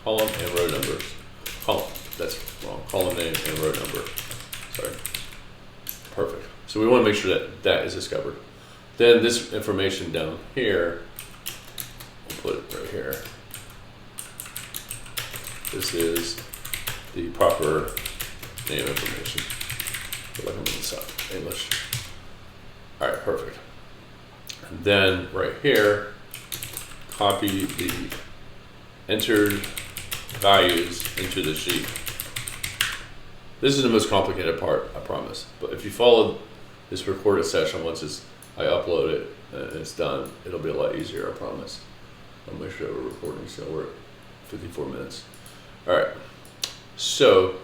column and row numbers. Column, that's wrong, column name and row number, sorry. Perfect. So we want to make sure that that is discovered. Then this information down here, we'll put it right here. This is the proper name information. Feel like I'm in the English. All right, perfect. And then right here, copy the entered values into the sheet. This is the most complicated part, I promise. But if you follow this recorded session, once I upload it and it's done, it'll be a lot easier, I promise. I'll make sure we're recording, so we're at 54 minutes. All right, so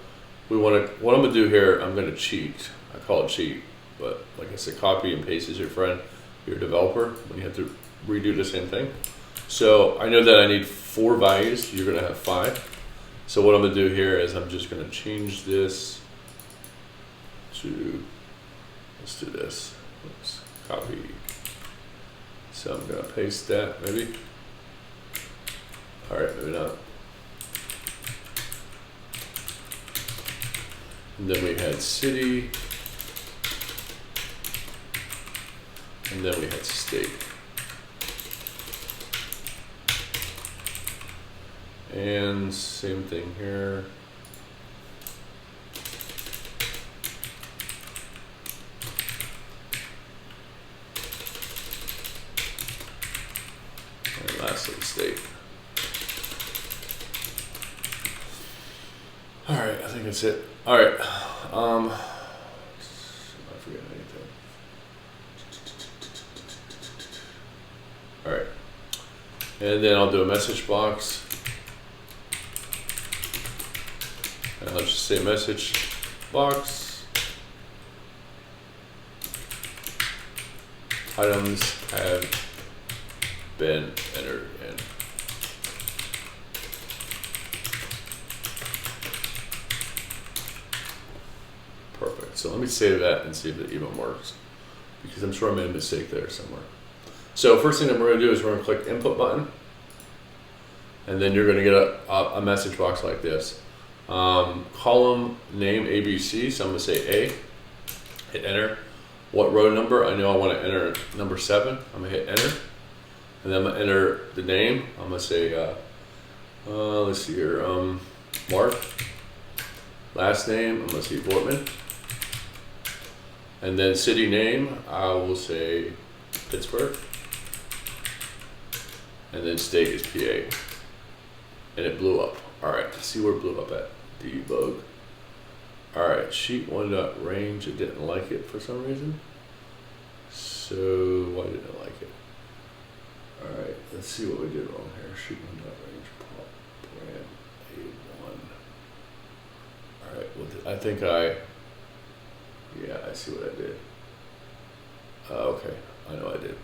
what I'm gonna do here, I'm gonna cheat. I call it cheat, but like I said, copy and paste is your friend, your developer, when you have to redo the same thing. So I know that I need 4 values, you're gonna have 5. So what I'm gonna do here is I'm just gonna change this to, let's do this, oops, copy. So I'm gonna paste that, maybe. All right, maybe not. And then we had city, and then we had state. And same thing here. for the state. All right, I think that's it. All right. I forget anything. All right. And then I'll do a message box. And I'll just say message box. Items have been entered in. Perfect. So let me save that and see if it even works, because I'm sure I made a mistake there somewhere. So first thing that we're going to do is we're going to click input button, and then you're going to get a message box like this. Column name ABC, so I'm going to say A, hit enter. What row number? I know I want to enter number 7. I'm going to hit enter, and then I'm going to enter the name. I'm going to say, let's see here, Mark. Last name, I'm going to say Bortman. And then city name, I will say Pittsburgh. And then state is PA. And it blew up. All right, let's see where it blew up at. Debug. All right, sheet 1.range, it didn't like it for some reason. So why didn't it like it? All right, let's see what we did wrong here. Sheet 1.range, param A1. All right, well, I think yeah, I see what I did. Okay, I know I did.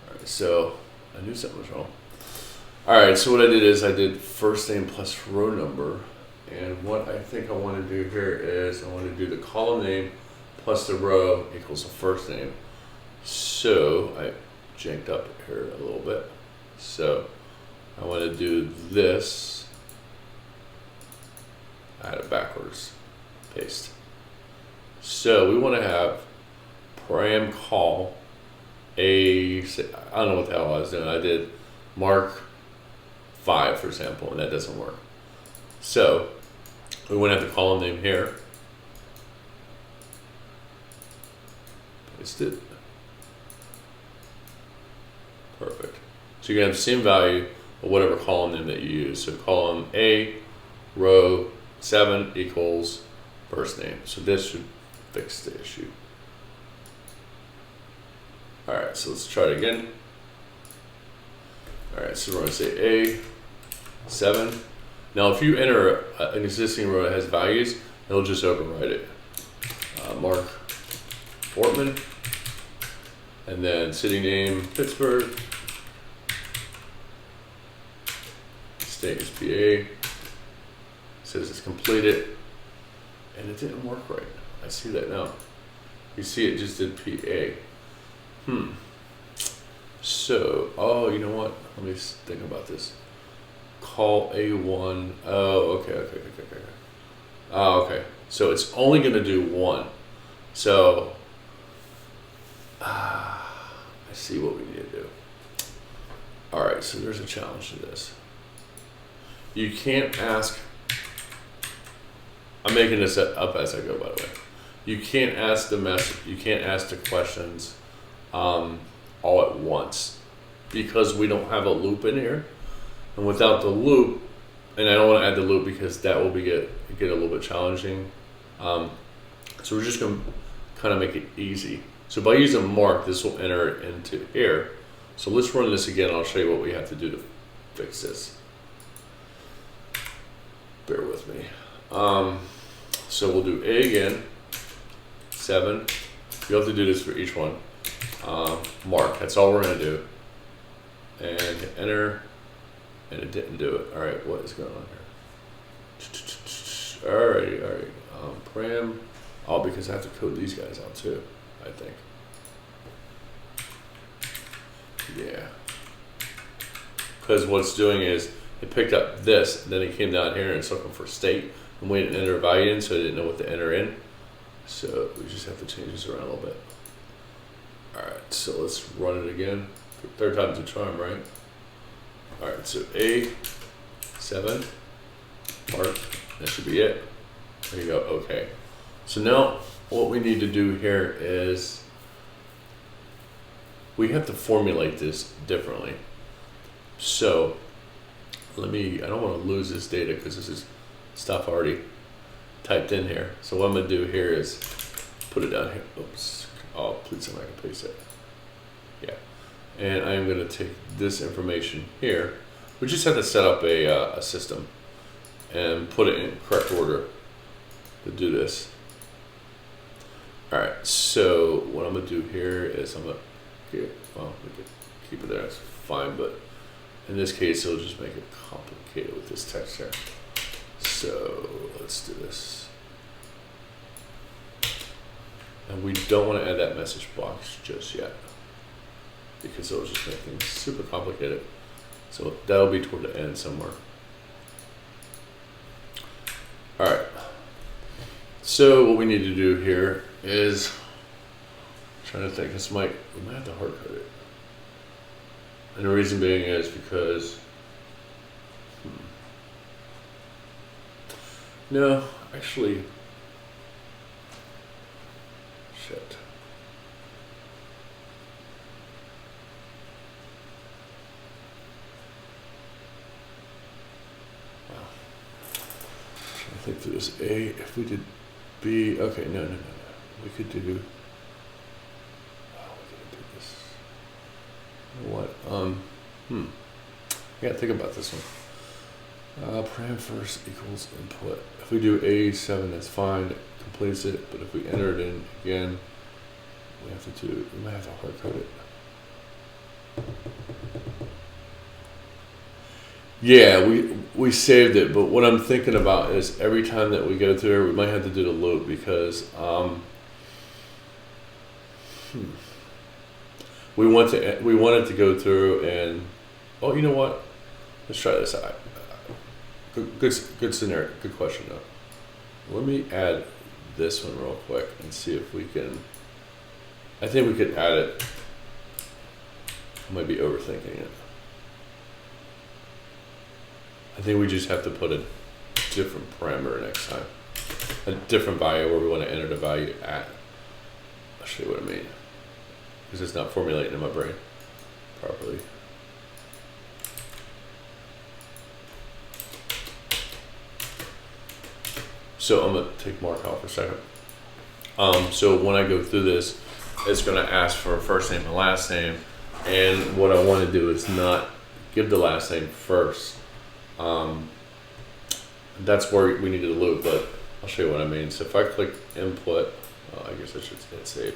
All right, so I knew something was wrong. All right, so what I did is I did first name plus row number. And what I think I want to do here is I want to do the column name plus the row equals the first name. So I janked up here a little bit. So I want to do this. I had it backwards. Paste. So we want to have param call I don't know what the hell I was doing. I did mark 5, for example, and that doesn't work. So we want to have the column name here. Paste it. Perfect. So you're going to have the same value of whatever column name that you use. So column A, row 7 equals first name. So this should fix the issue. All right, so let's try it again. All right, so we're going to say A7. Now, if you enter an existing row that has values, it'll just overwrite it. Mark Bortman, and then city name Pittsburgh, state is PA, says it's completed, and it didn't work right. I see that now. You see it just did PA. So, oh, you know what? Let me think about this. Call A1. Oh, okay. Oh, okay. So it's only going to do 1. So, I see what we need to do. All right, so there's a challenge to this. You can't ask, I'm making this up as I go, by the way. You can't ask the questions all at once, because we don't have a loop in here. And without the loop, and I don't want to add the loop because that will get a little bit challenging. So we're just going to kind of make it easy. So by using mark, this will enter it into here. So let's run this again. I'll show you what we have to do to fix this. Bear with me. So we'll do A again, 7. You have to do this for each one. Mark, that's all we're going to do. And hit enter. And it didn't do it. All right, what is going on here? All right. Param. Oh, because I have to code these guys out too, I think. Yeah. Because what it's doing is it picked up this, then it came down here and it's looking for state, and we didn't enter a value in, so it didn't know what to enter in. So we just have to change this around a little bit. All right, so let's run it again. Third time's a charm, right? All right, so A7, mark, that should be it. There you go, okay. So now what we need to do here is we have to formulate this differently. So I don't want to lose this data because this is stuff already typed in here. So what I'm going to do here is put it down here. Oops. Oh, please somebody can paste it. Yeah. And I'm going to take this information here. We just have to set up a system and put it in correct order to do this. All right. So what I'm going to do here is I'm going to well, we could keep it there. That's fine. But in this case, it'll just make it complicated with this text here. So let's do this. And we don't want to add that message box just yet because it'll just make things super complicated. So that'll be toward the end somewhere. All right. So what we need to do here is, I'm trying to think, we might have to hard code it. And the reason being is because, no, actually, shit. Wow. Trying to think through this. A, if we did B, okay, no. We could do, we could do this. You know what? I gotta think about this one. Param first equals input. If we do A7, that's fine, it completes it. But if we enter it in again, we might have to hard code it. Yeah, we saved it, but what I'm thinking about is every time that we go through, we might have to do the loop because we want it to go through and, oh, you know what? Let's try this out. Good scenario. Good question though. Let me add this one real quick and see if we can. I think we could add it. I might be overthinking it. I think we just have to put a different parameter next time. A different value where we want to enter the value at. I'll show you what I mean. Because it's not formulating in my brain properly. So I'm going to take Mark out for a second. So when I go through this, it's going to ask for a first name and last name. And what I want to do is not give the last name first. That's where we needed a loop, but I'll show you what I mean. So if I click input, I guess I should hit save.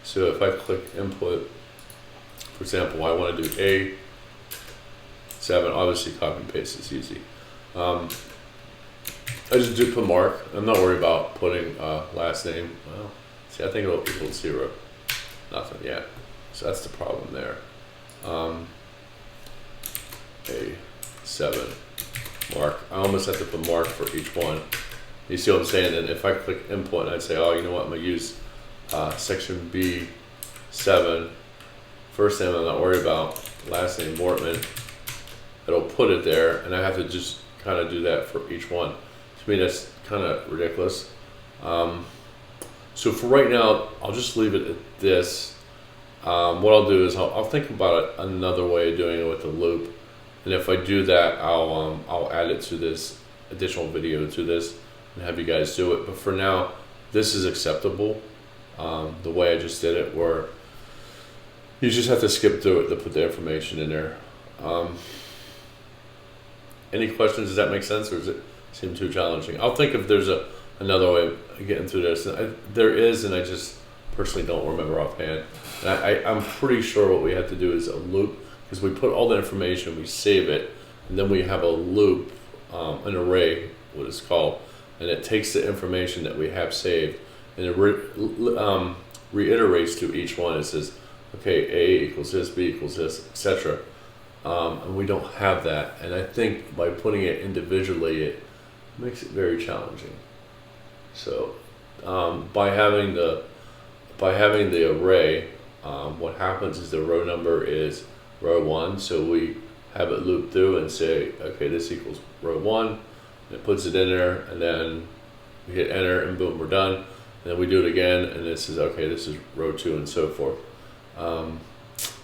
So if I click input, for example, I want to do A7, obviously copy and paste is easy. I just do put Mark. I'm not worried about putting last name. Well, see, I think it'll equal 0. Nothing, yeah. So that's the problem there. A7 Mark. I almost have to put Mark for each one. You see what I'm saying? And if I click input and I'd say, oh, you know what, I'm gonna use section B7. First name I'm not worried about. Last name Mortman. It'll put it there, and I have to just kind of do that for each one. To me, that's kind of ridiculous. So for right now, I'll just leave it at this. What I'll do is I'll think about another way of doing it with the loop, and if I do that, I'll add it to this additional video to this and have you guys do it. But for now, this is acceptable. The way I just did it, where you just have to skip through it to put the information in there. Any questions? Does that make sense, or does it seem too challenging? I'll think if there's another way of getting through this. There is, and I just personally don't remember offhand. And I'm pretty sure what we have to do is a loop, because we put all the information, we save it, and then we have a loop, an array, what it's called, and it takes the information that we have saved, and it reiterates to each one. It says, okay, A equals this, B equals this, etc. And we don't have that, and I think by putting it individually, it makes it very challenging. So by having the array, what happens is the row number is row 1, so we have it loop through and say, okay, this equals row 1, and it puts it in there, and then we hit enter, and boom, we're done. and then we do it again, and this is okay. This is row 2, and so forth.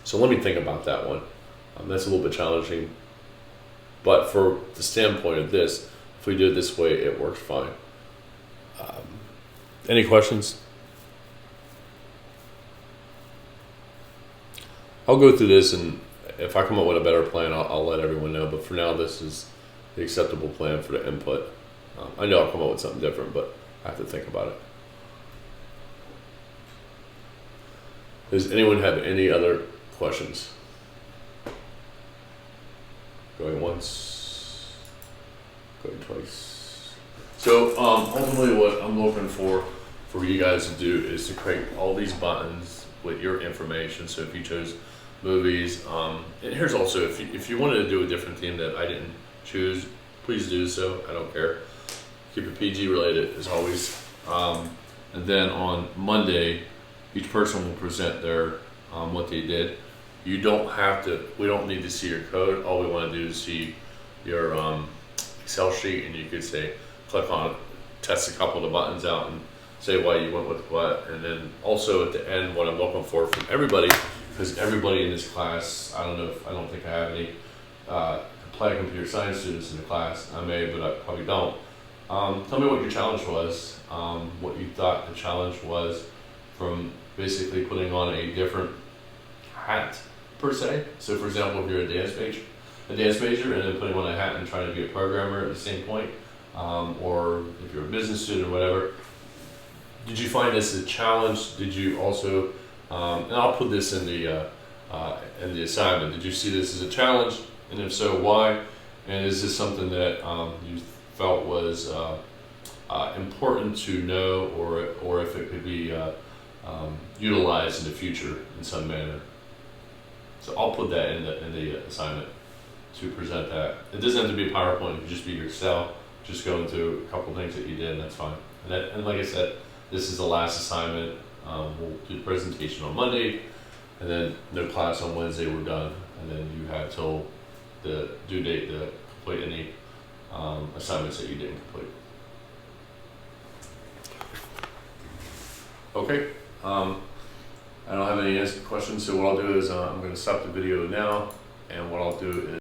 So let me think about that one. That's a little bit challenging, but for the standpoint of this, if we do it this way, it works fine. Any questions? I'll go through this, and if I come up with a better plan, I'll let everyone know. But for now, this is the acceptable plan for the input. I know I'll come up with something different, but I have to think about it. Does anyone have any other questions? Going once, going twice. So ultimately what I'm looking for you guys to do is to create all these buttons with your information. So if you chose movies, and here's also, if you wanted to do a different theme that I didn't choose, please do so. I don't care. Keep it PG related as always. And then on Monday, each person will present their what they did. You don't have to, we don't need to see your code. All we want to do is see your Excel sheet, and you could say, click on it, test a couple of the buttons out and say why you went with what. And then also at the end, what I'm looking for from everybody, because everybody in this class, I don't think I have any applied computer science students in the class. I may, but I probably don't. Tell me what your challenge was, what you thought the challenge was from basically putting on a different hat per se. So for example, if you're a dance major and then putting on a hat and trying to be a programmer at the same point, or if you're a business student or whatever, did you find this a challenge? Did you also, and I'll put this in the assignment, did you see this as a challenge? And if so, why? And is this something that you felt was important to know, or if it could be utilized in the future in some manner? So I'll put that in the assignment to present that. It doesn't have to be a PowerPoint. It could just be your Excel, just going through a couple things that you did, and that's fine. And like I said, this is the last assignment. We'll do the presentation on Monday, and then no class on Wednesday. We're done, and then you have till the due date to complete any assignments that you didn't complete. Okay. I don't have any questions, so what I'll do is I'm going to stop the video now, and what I'll do is